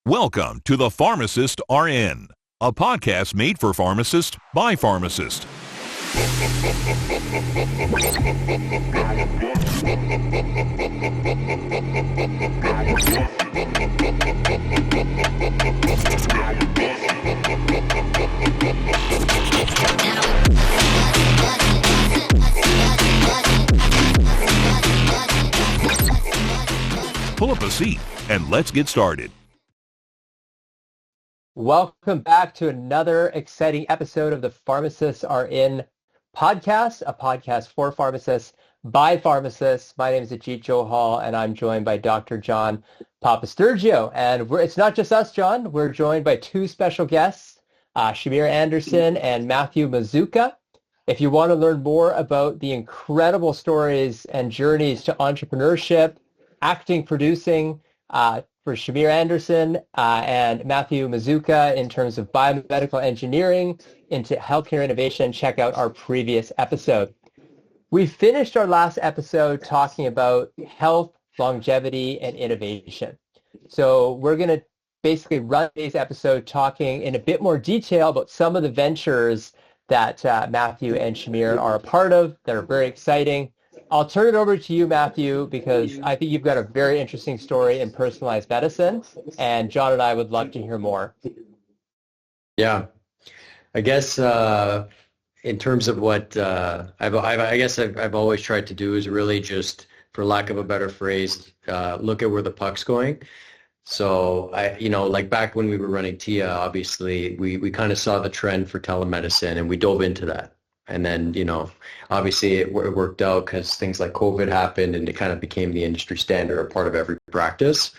Welcome to The Pharmacist RN, a podcast made for pharmacists by pharmacists. Pull up a seat and let's get started. Welcome back to another exciting episode of the Pharmacists Are In podcast, a podcast for pharmacists by pharmacists. My name is Ajit Johal, and I'm joined by Dr. John Papasturgio. And it's not just us, John. We're joined by two special guests, Shamir Anderson and Matthew Mazzuca. If you want to learn more about the incredible stories and journeys to entrepreneurship, acting, producing, for Shamir Anderson and Matthew Mazzuca in terms of biomedical engineering into healthcare innovation, check out our previous episode. We finished our last episode talking about health, longevity, and innovation. So we're going to basically run today's episode talking in a bit more detail about some of the ventures that Matthew and Shamir are a part of that are very exciting. I'll turn it over to you, Matthew, because I think you've got a very interesting story in personalized medicine, and John and I would love to hear more. Yeah, I guess in terms of what I've always tried to do is really just, for lack of a better phrase, look at where the puck's going. So like back when we were running TIA, obviously we kind of saw the trend for telemedicine and we dove into that. And then, obviously it worked out because things like COVID happened and it kind of became the industry standard or part of every practice.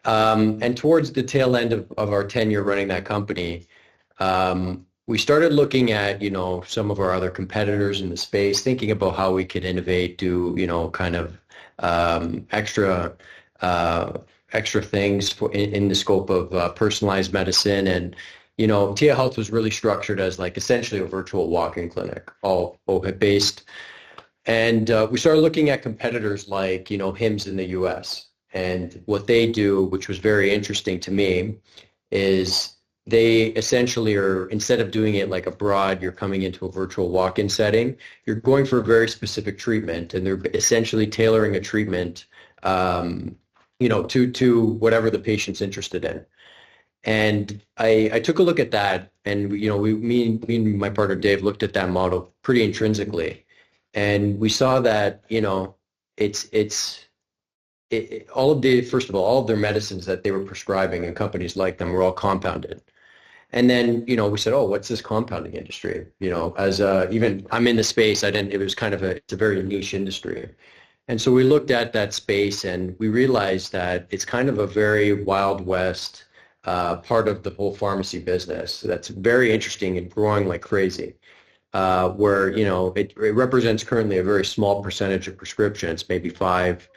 And towards the tail end of our tenure running that company, we started looking at, some of our other competitors in the space, thinking about how we could innovate, do, extra things in the scope of personalized medicine. And TIA Health was really structured as like essentially a virtual walk-in clinic, all OHIP-based. And we started looking at competitors like, HIMSS in the US. And what they do, which was very interesting to me, is they essentially are, instead of doing it like abroad, you're coming into a virtual walk-in setting, you're going for a very specific treatment. And they're essentially tailoring a treatment, to whatever the patient's interested in. And I took a look at that, and me and my partner Dave looked at that model pretty intrinsically, and we saw that first of all of their medicines that they were prescribing and companies like them were all compounded. And then we said, oh, what's this compounding industry? Even I'm in the space, it's a very niche industry. And so we looked at that space and we realized that it's kind of a very Wild West part of the whole pharmacy business that's very interesting and growing like crazy, where, it represents currently a very small percentage of prescriptions, maybe 5%,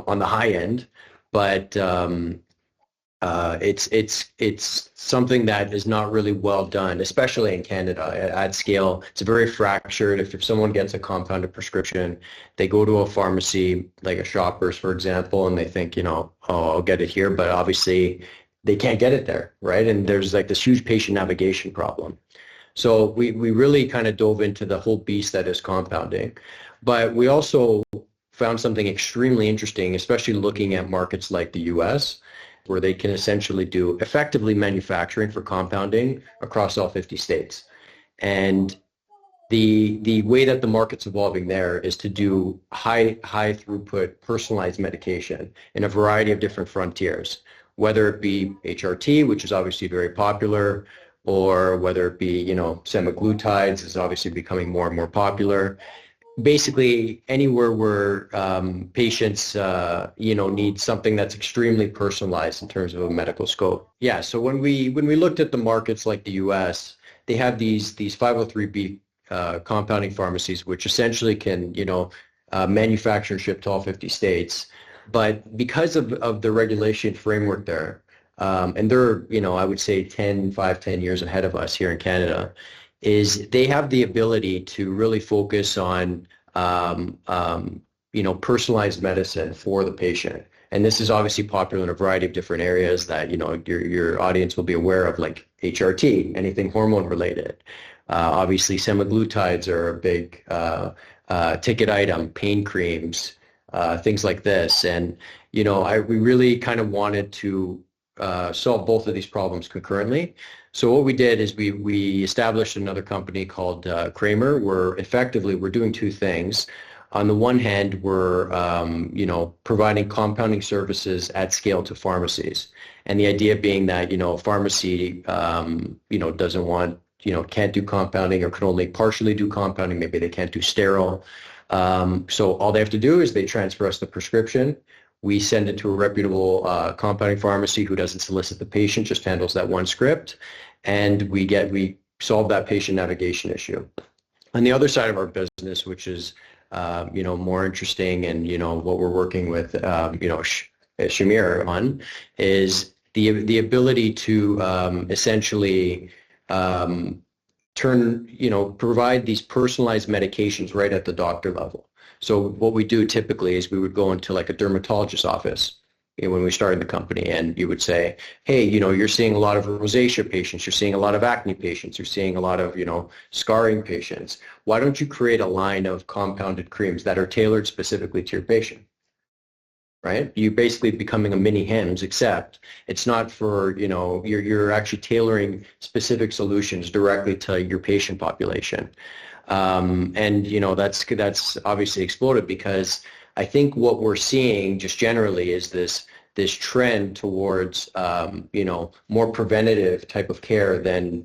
on the high end. But it's something that is not really well done, especially in Canada at scale. It's very fractured. If someone gets a compounded prescription, they go to a pharmacy like a Shoppers, for example, and they think, oh, I'll get it here, but obviously they can't get it there, right? And there's like this huge patient navigation problem. So we really kind of dove into the whole beast that is compounding. But we also found something extremely interesting, especially looking at markets like the US, where they can essentially do effectively manufacturing for compounding across all 50 states. And the way that the market's evolving there is to do high throughput personalized medication in a variety of different frontiers, whether it be HRT, which is obviously very popular, or whether it be, semaglutides is obviously becoming more and more popular. Basically anywhere where patients need something that's extremely personalized in terms of a medical scope. Yeah, so when we looked at the markets like the US, they have these 503B compounding pharmacies, which essentially can manufacture and ship to all 50 states. But because of the regulation framework there, and they're I would say 10 years ahead of us here in Canada, is they have the ability to really focus on, personalized medicine for the patient. And this is obviously popular in a variety of different areas that, your audience will be aware of, like HRT, anything hormone related. Obviously, semaglutides are a big ticket item, pain creams, things like this. And, we really kind of wanted to solve both of these problems concurrently. So what we did is we established another company called Kramer, where effectively we're doing two things. On the one hand, we're providing compounding services at scale to pharmacies, and the idea being that a pharmacy doesn't want can't do compounding or can only partially do compounding. Maybe they can't do sterile. So all they have to do is they transfer us the prescription. We send it to a reputable compounding pharmacy who doesn't solicit the patient, just handles that one script, and we solve that patient navigation issue. On the other side of our business, which is more interesting, and what we're working with Shamier on, is the ability to essentially provide these personalized medications right at the doctor level. So what we do typically is we would go into like a dermatologist's office when we started the company, and you would say, hey, you're seeing a lot of rosacea patients, you're seeing a lot of acne patients, you're seeing a lot of, scarring patients. Why don't you create a line of compounded creams that are tailored specifically to your patient? Right? You're basically becoming a mini Hims, except it's not for, you're actually tailoring specific solutions directly to your patient population. And that's obviously exploded, because I think what we're seeing just generally is this trend towards more preventative type of care than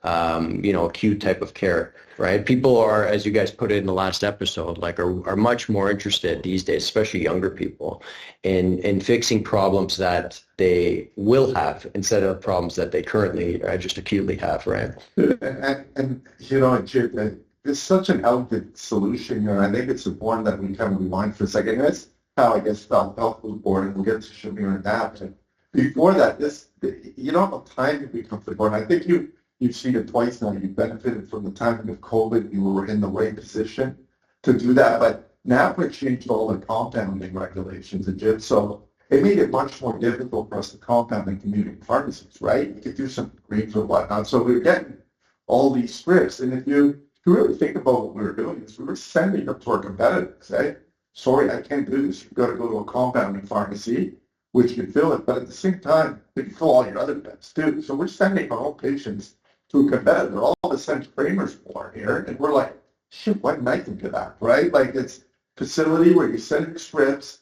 acute type of care, right? People are, as you guys put it in the last episode, are much more interested these days, especially younger people, in fixing problems that they will have instead of problems that they currently just acutely have, right? And Ajit, it's such an elegant solution, and I think it's important that we kind of rewind for a second. That's how I guess health was born, and we'll get to Shamir and Matthew. Before that, how time it becomes important. I think you've seen it twice now. You benefited from the timing of COVID. You were in the right position to do that. But now it changed all the compounding regulations, Ajit. So it made it much more difficult for us to compound in community pharmacies, right? You could do some creams or whatnot. So we were getting all these scripts. And if you really think about what we were doing, is we were sending them to our competitors, say, sorry, I can't do this. You've got to go to a compounding pharmacy, which can fill it. But at the same time, they can fill all your other meds too. So we're sending our own patients to a competitor. All of a sudden, Kramer's born here. And we're like, shit, why didn't I think of that, right? Like, it's facility where you send scripts,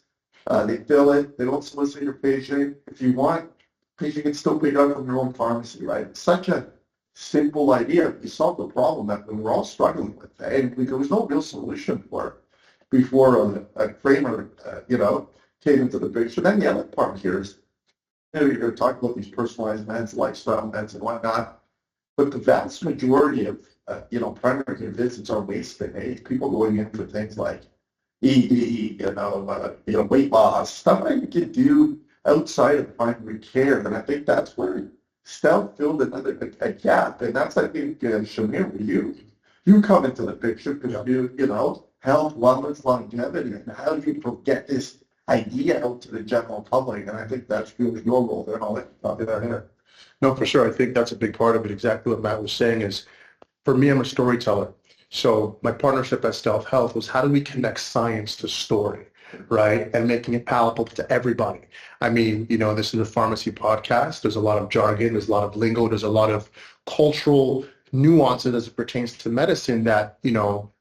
they fill it, they don't solicit your patient. If you want, patient can still pick it up from your own pharmacy, right? It's such a simple idea. You solve the problem that we were all struggling with, and there was no real solution for it before Kramer, came into the picture. Then the other part here is, you're going to talk about these personalized meds, lifestyle meds, and whatnot, but the vast majority of primary care visits are wasted. People going in for things like ED, weight loss, stuff that you can do outside of primary care, and I think that's where Stealth filled a gap, and that's, I think, Shamier, you come into the picture because health, wellness, longevity, and how do you get this idea out to the general public? And I think that's really your role there, and I'll let you talk about it. No, for sure. I think that's a big part of it. Exactly what Matt was saying is, for me, I'm a storyteller. So my partnership at Stealth Health was, how do we connect science to story, right? And making it palatable to everybody. I mean, this is a pharmacy podcast. There's a lot of jargon. There's a lot of lingo. There's a lot of cultural nuances as it pertains to medicine that,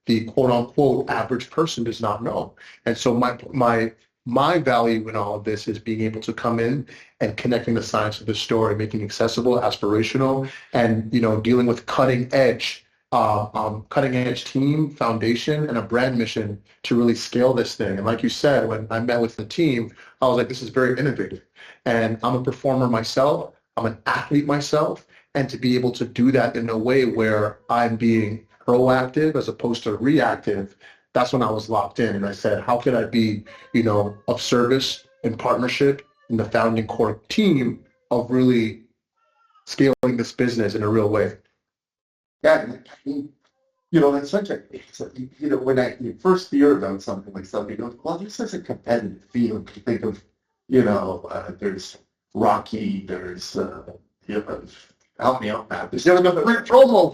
the quote unquote average person does not know. And so my value in all of this is being able to come in and connecting the science of the story, making it accessible, aspirational, and, dealing with cutting edge team, foundation, and a brand mission to really scale this thing. And like you said, when I met with the team, I was like, this is very innovative. And I'm a performer myself. I'm an athlete myself. And to be able to do that in a way where I'm being proactive as opposed to reactive, that's when I was locked in. And I said, how could I be, of service and partnership in the founding core team of really scaling this business in a real way? Yeah, I mean, that's such a, when you first hear about something like something, you go, well, this is a competitive field. You think of, there's Rocky, there's, help me out, Matt. There's free promo.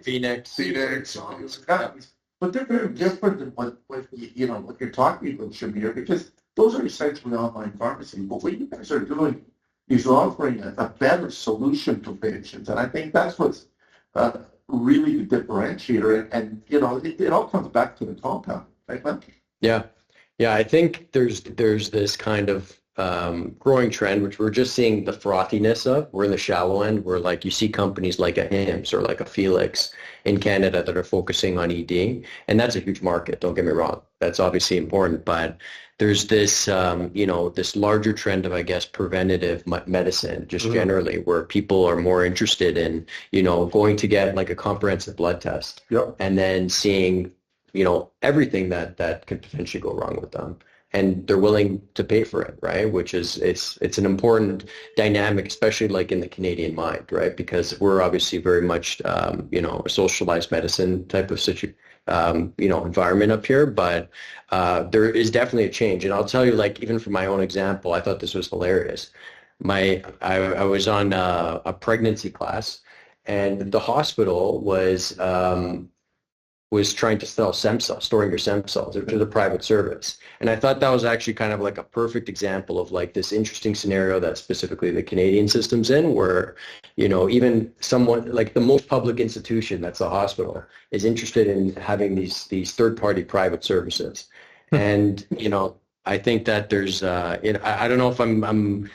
Phoenix, all those guys. But they're very different than what you're talking about, Shamier, because those are essentially online pharmacy. But what you guys are doing is offering a better solution to patients. And I think that's what's really the differentiator. And it all comes back to the compound, right, Matt? Yeah. Yeah, I think there's this kind of growing trend, which we're just seeing the frothiness of. We're in the shallow end, where like you see companies like a HIMSS or like a Felix in Canada that are focusing on ED, and that's a huge market. Don't get me wrong, that's obviously important, but there's this this larger trend of, I guess, preventative medicine just generally, where people are more interested in going to get like a comprehensive blood test, and then seeing everything that could potentially go wrong with them. And they're willing to pay for it, right? Which is, it's an important dynamic, especially like in the Canadian mind, right? Because we're obviously very much, a socialized medicine type of environment up here. But there is definitely a change. And I'll tell you, like, even from my own example, I thought this was hilarious. I was on a pregnancy class, and the hospital was trying to sell stem cells, storing your stem cells to the private service. And I thought that was actually kind of like a perfect example of like this interesting scenario that specifically the Canadian system's in, where, even someone like the most public institution, that's the hospital, is interested in having these third-party private services. And, I think that there's, I don't know if I'm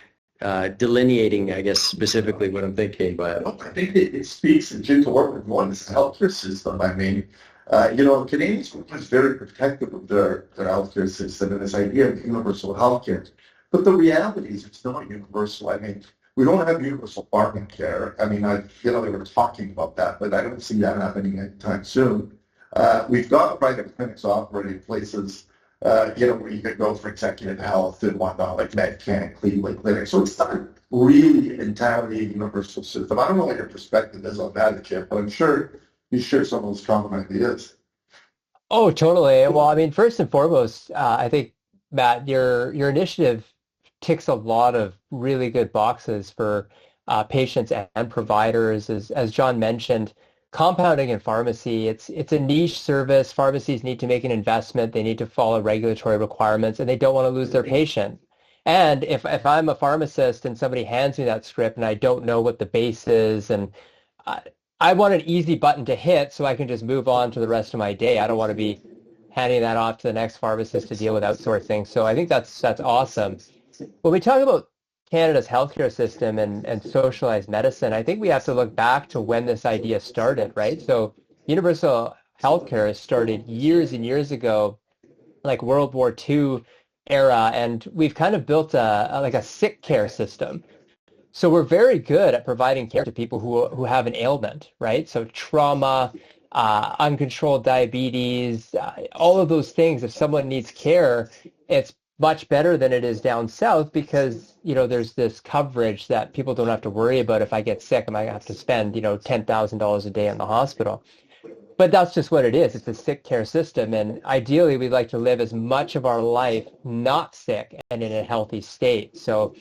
delineating, I guess, specifically what I'm thinking, but I think it speaks to what we're going, this healthcare system. I mean, Canadians are very protective of their healthcare system and this idea of universal healthcare. But the reality is it's not universal. I mean, we don't have universal pharmacare. I mean, they were talking about that, but I don't see that happening anytime soon. We've got private clinics operating places, where you can go for executive health and whatnot, like MedCan, Cleveland Clinic. So it's not really entirely a universal system. I don't know what your perspective is on that, Chip, but I'm sure you share some of those common ideas. Oh, totally. Well, I mean, first and foremost, I think, Matt, your initiative ticks a lot of really good boxes for patients and providers. As John mentioned, compounding in pharmacy, it's a niche service. Pharmacies need to make an investment. They need to follow regulatory requirements, and they don't want to lose their patient. And if I'm a pharmacist and somebody hands me that script and I don't know what the base is, and I want an easy button to hit so I can just move on to the rest of my day. I don't want to be handing that off to the next pharmacist to deal with outsourcing. So I think that's awesome. When we talk about Canada's healthcare system and socialized medicine, I think we have to look back to when this idea started, right? So universal healthcare started years and years ago, like World War II era, and we've kind of built a sick care system. So we're very good at providing care to people who have an ailment, right? So trauma, uncontrolled diabetes, all of those things. If someone needs care, it's much better than it is down south because, there's this coverage that people don't have to worry about. If I get sick, I might have to spend, $10,000 a day in the hospital. But that's just what it is. It's a sick care system. And ideally, we'd like to live as much of our life not sick and in a healthy state. So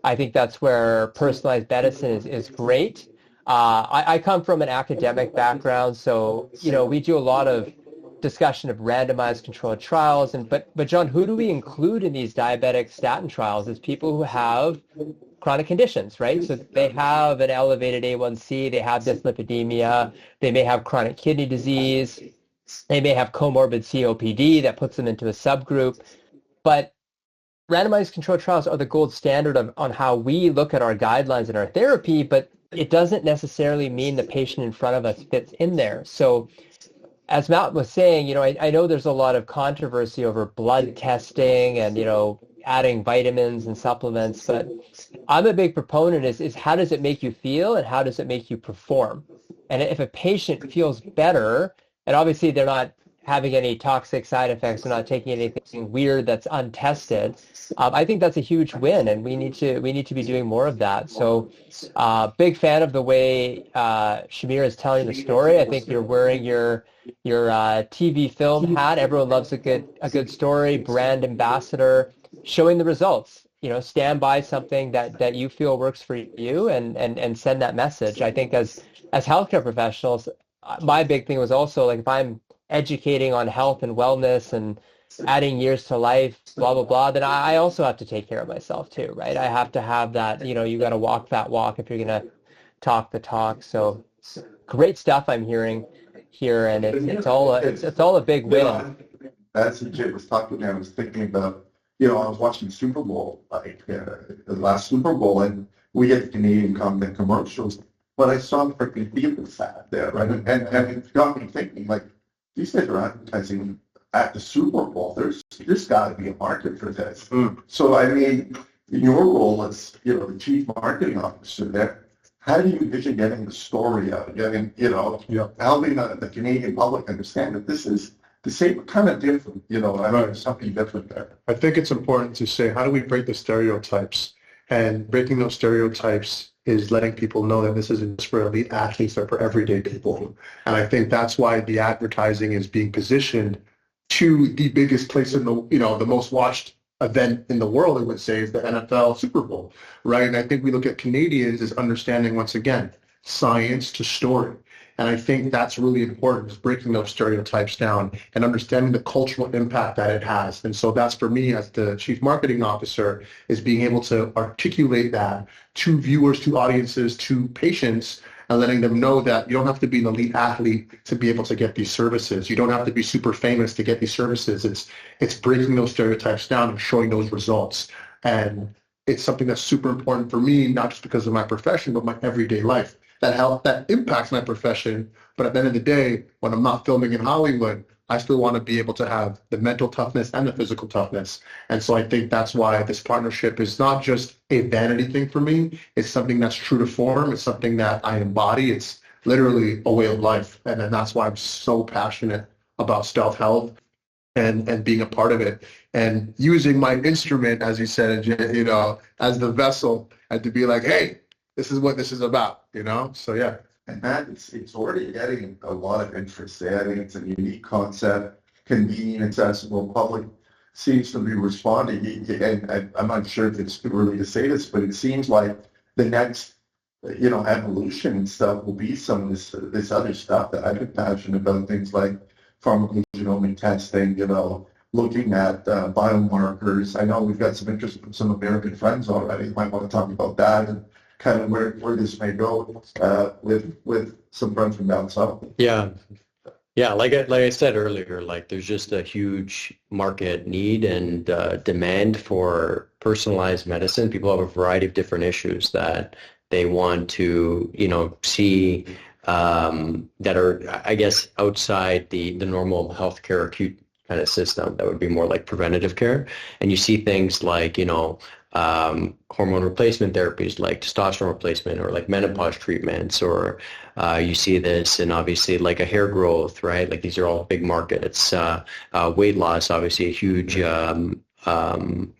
I think that's where personalized medicine is great. I come from an academic background. So, we do a lot of discussion of randomized controlled trials. But John, who do we include in these diabetic statin trials? It's people who have chronic conditions, right? So they have an elevated A1C, they have dyslipidemia, they may have chronic kidney disease, they may have comorbid COPD that puts them into a subgroup. But randomized controlled trials are the gold standard on how we look at our guidelines and our therapy, but it doesn't necessarily mean the patient in front of us fits in there. So as Matt was saying, I know there's a lot of controversy over blood testing and, adding vitamins and supplements, but I'm a big proponent is how does it make you feel and how does it make you perform? And if a patient feels better, and obviously they're not having any toxic side effects. We're not taking anything weird that's untested. I think that's a huge win, and we need to be doing more of that. So, big fan of the way Shamier is telling the story. I think you're wearing your TV film hat. Everyone loves a good story. Brand ambassador, showing the results. Stand by something that you feel works for you, and send that message. I think as healthcare professionals, my big thing was also like if I'm educating on health and wellness and adding years to life, blah, blah, blah, then I also have to take care of myself too, right? I have to have that, you got to walk that walk if you're going to talk the talk. So great stuff I'm hearing here, and it's all a big win. As Ajit was talking, I was thinking about, I was watching the Super Bowl, like the last Super Bowl, and we get the Canadian content commercials, but I saw the freaking people sat there, right? And it got me thinking, like, these guys are advertising at the Super Bowl. There's got to be a market for this. So, I mean, in your role as, the chief marketing officer there, how do you envision getting the story out, helping the Canadian public understand that this is the same, kind of different, something different there? I think it's important to say, how do we break the stereotypes? And breaking those stereotypes is letting people know that this isn't just for elite athletes, but for everyday people. And I think that's why the advertising is being positioned to the biggest place in the, the most watched event in the world, I would say, is the NFL Super Bowl, right? And I think we look at Canadians as understanding, once again, science to story. And I think that's really important, is breaking those stereotypes down and understanding the cultural impact that it has. And so that's, for me as the chief marketing officer, is being able to articulate that to viewers, to audiences, to patients, and letting them know that you don't have to be an elite athlete to be able to get these services. You don't have to be super famous to get these services. It's breaking those stereotypes down and showing those results. And it's something that's super important for me, not just because of my profession, but my everyday life. That impacts my profession. But at the end of the day, when I'm not filming in Hollywood, I still want to be able to have the mental toughness and the physical toughness. And so I think that's why this partnership is not just a vanity thing for me. It's something that's true to form. It's something that I embody. It's literally a way of life. And then that's why I'm so passionate about stealth health and being a part of it. And using my instrument, as you said, as the vessel, and to be like, hey, this is what this is about, So, yeah. And Matt, it's already getting a lot of interest there. I think it's a unique concept, convenient, accessible. Public seems to be responding. And I'm not sure if it's too early to say this, but it seems like the next, evolution and stuff will be some of this other stuff that I've been passionate about, things like pharmacogenomic testing, looking at biomarkers. I know we've got some interest from some American friends already. You might want to talk about that and kind of where this may go with some friends from down south. Yeah. Like I said earlier, like there's just a huge market need and demand for personalized medicine. People have a variety of different issues that they want to, see that are, I guess, outside the normal healthcare acute kind of system. That would be more like preventative care. And you see things like, hormone replacement therapies like testosterone replacement or like menopause treatments, or you see this and obviously like a hair growth, right? Like these are all big markets. Weight loss, obviously a huge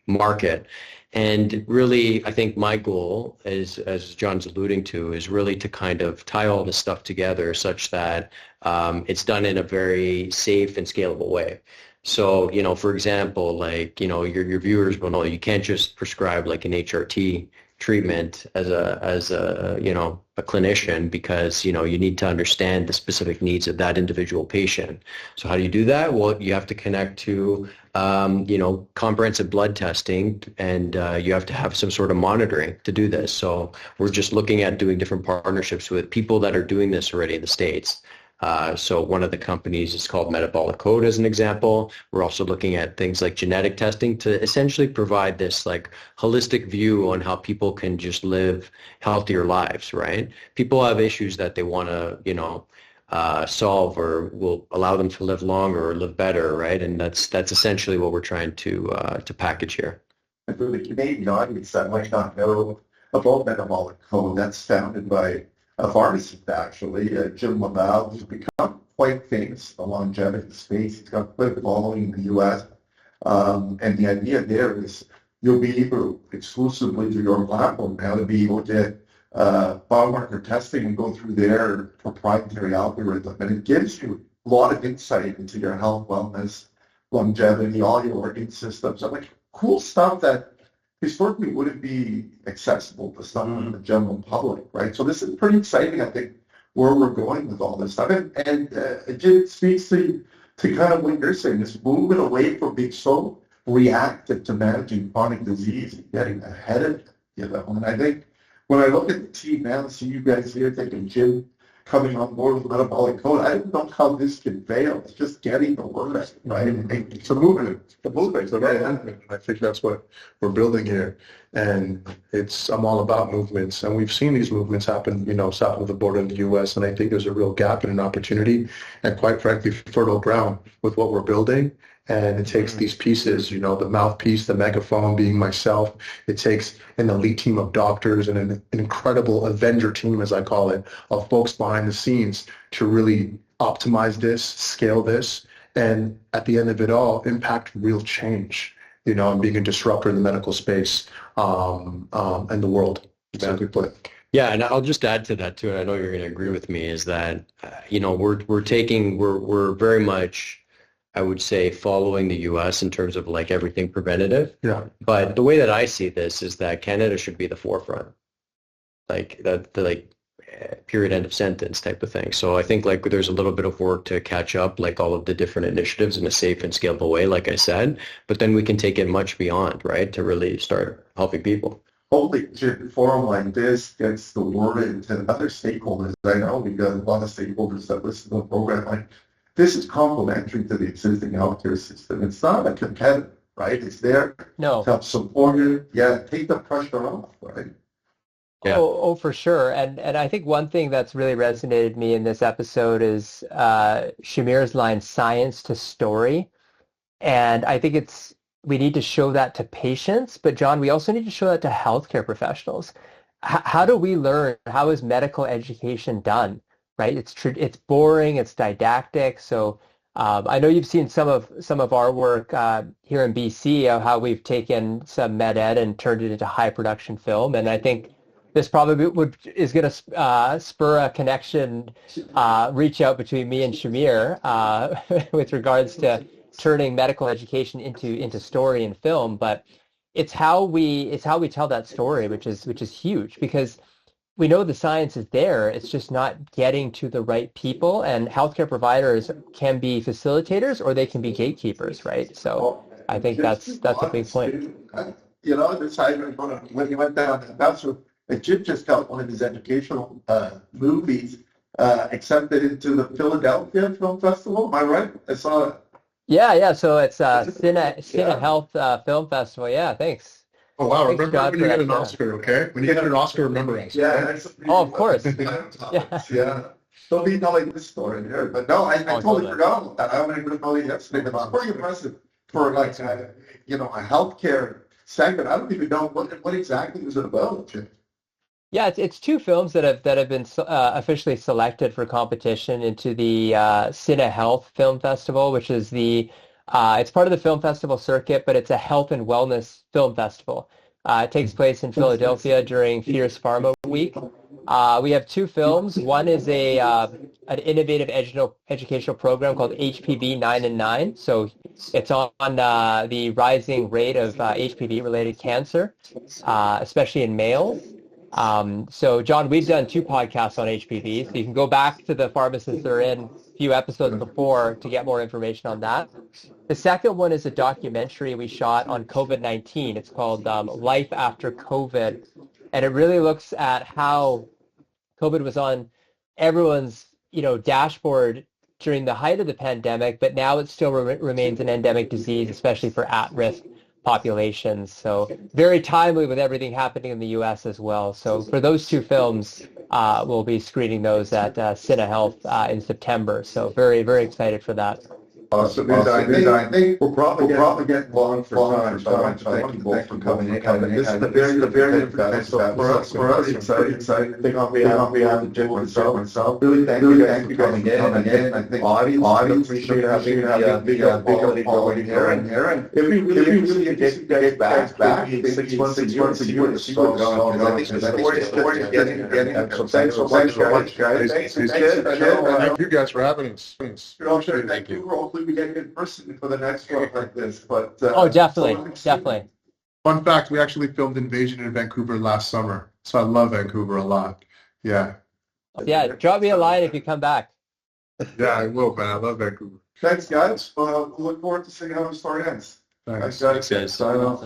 market. And really, I think my goal is, as John's alluding to, is really to kind of tie all this stuff together such that it's done in a very safe and scalable way. So, for example, like, your viewers will know you can't just prescribe like an HRT treatment as a clinician, because, you need to understand the specific needs of that individual patient. So how do you do that? Well, you have to connect to, comprehensive blood testing, and you have to have some sort of monitoring to do this. So we're just looking at doing different partnerships with people that are doing this already in the States. So one of the companies is called Metabolic Code as an example. We're also looking at things like genetic testing to essentially provide this like holistic view on how people can just live healthier lives, right? People have issues that they want to, solve or will allow them to live longer or live better, right? And that's essentially what we're trying to package here. And for the Canadian audience that might not know about Metabolic Code, that's founded by a pharmacist, actually, Jim Laval, who's become quite famous in the longevity space. He's got quite a following in the U.S. And the idea there is you'll be able exclusively through your platform now to be able to get biomarker testing and go through their proprietary algorithm. And it gives you a lot of insight into your health, wellness, longevity, all your organ systems. And like cool stuff that historically wouldn't be accessible to someone in the general public, right? So this is pretty exciting, I think, where we're going with all this stuff. And it speaks to kind of what you're saying, is moving away from being so reactive to managing chronic disease and getting ahead of it, you know. And I think when I look at the team now and see you guys here taking Jim coming on board with metabolic code, I don't know how this can fail. It's just getting the word out, right? It's a movement. The movement. It's a right movement. I think that's what we're building here. And I'm all about movements. And we've seen these movements happen, you know, south of the border in the U.S. And I think there's a real gap and an opportunity and quite frankly, fertile ground with what we're building. And it takes these pieces, you know, the mouthpiece, the megaphone being myself. It takes an elite team of doctors and an incredible Avenger team, as I call it, of folks behind the scenes to really optimize this, scale this, and at the end of it all, impact real change, you know, and being a disruptor in the medical space and the world, simply put. Yeah, and I'll just add to that too, and I know you're going to agree with me, is that, you know, we're very much, I would say, following the U.S. in terms of like everything preventative. Yeah. But the way that I see this is that Canada should be the forefront, like the period, end of sentence type of thing. So I think like there's a little bit of work to catch up, like all of the different initiatives in a safe and scalable way, like I said. But then we can take it much beyond, right, to really start helping people. Hopefully, a forum like this gets the word into other stakeholders. I know we've got a lot of stakeholders that listen to the program. Like, this is complementary to the existing healthcare system. It's not a competitor, right? It's there to help support it. Yeah, take the pressure off, right? Yeah. Oh, for sure. And I think one thing that's really resonated me in this episode is Shamir's line, science to story. And I think we need to show that to patients, but John, we also need to show that to healthcare professionals. How do we learn? How is medical education done? Right? It's boring. It's didactic. So I know you've seen some of our work here in BC, how we've taken some med ed and turned it into high production film. And I think this probably is going to spur a connection, reach out between me and Shamier with regards to turning medical education into story and film. But it's how we tell that story, which is huge, because we know the science is there. It's just not getting to the right people, and healthcare providers can be facilitators or they can be gatekeepers, right? So I think that's a big point. You know, when he went down, that's what Ajit just got one of his educational movies accepted into the Philadelphia Film Festival. Am I right? I saw it. Yeah. So it's Cine Health Film Festival. Yeah, thanks. Oh, wow. Thanks, remember God, when you get an Oscar, okay? When you get an Oscar, remember us. Yeah. Oh, of course. Yeah. Don't be telling this story here. But no, I totally forgot about that. I only heard about it yesterday, but it's pretty impressive for like, a healthcare segment. I don't even know what exactly is it about. Yeah, it's two films that have been officially selected for competition into the Cine Health Film Festival, which is it's part of the film festival circuit, but it's a health and wellness film festival. It takes place in Philadelphia during Fierce Pharma Week. We have two films. One is an innovative educational program called HPV 9 and 9. So it's on the rising rate of HPV-related cancer, especially in males. So John, we've done 2 podcasts on HPV, so you can go back to the Pharmacists Are In a few episodes before to get more information on that. The second one is a documentary we shot on COVID-19. It's called Life After COVID, and it really looks at how COVID was on everyone's dashboard during the height of the pandemic, but now it still remains an endemic disease, especially for at-risk populations. So very timely with everything happening in the U.S. as well. So for those 2 films, we'll be screening those at Cine Health in September. So very, very excited for that. Awesome. I think we're probably getting long for time. I want to thank you both for coming in. This is the very important stuff for us. Exciting. I think on behalf of Jim myself, really thank you for coming in. I think audience appreciate having the quality here. And if we really get back 6 months a year to see what's going on, I think the story is getting. So thanks so much, guys. Thank you guys for having us. Thank you. Hopefully we get in person for the next one like this. But definitely. Fun fact: we actually filmed Invasion in Vancouver last summer, so I love Vancouver a lot. Yeah, drop me a line if you come back. Yeah, I will, man. I love Vancouver. Thanks, guys. Look forward to seeing how the story ends. Thanks. Guys. Sign off.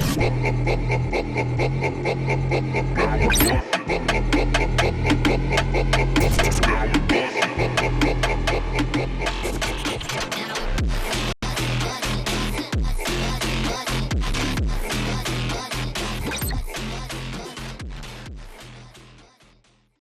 Thank you.